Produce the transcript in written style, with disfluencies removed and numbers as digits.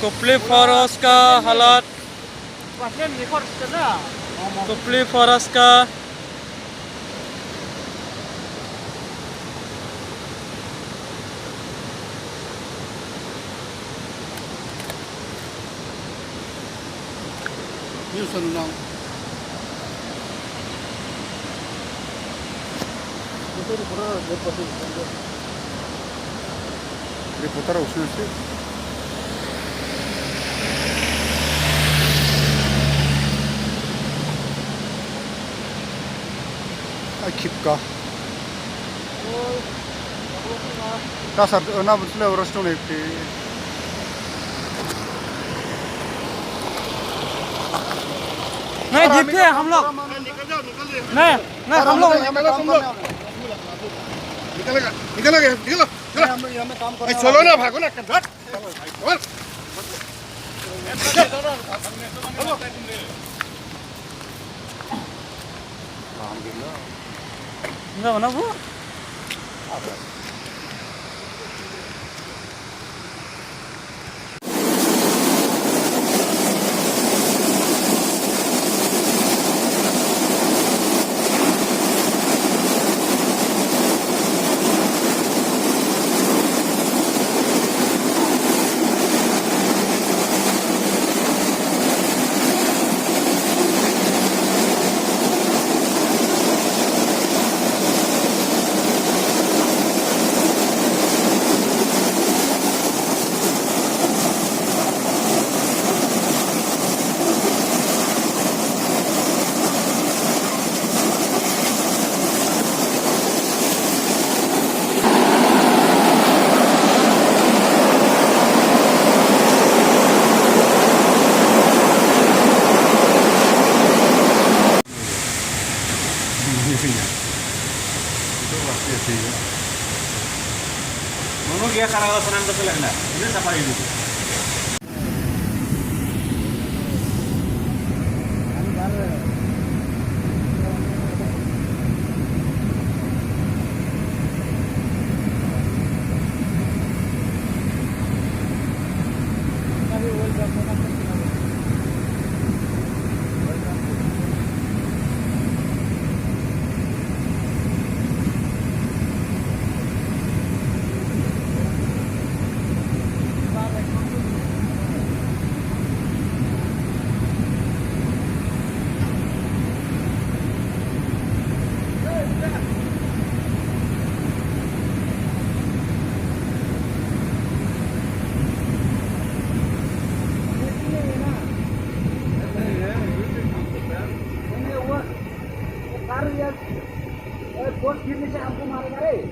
कुपली forest का हालात, कुपली forest का Reportera usually. Kipka. Kasar na busle oraston ekti. नहीं जीते हम लोग नहीं नहीं हम लोग निकलेगा चलो ना भागो ना enggak mana bu Mau dia kalau senang betul enggak? Ini siapa ini? Bos gini saya aku mari-mari.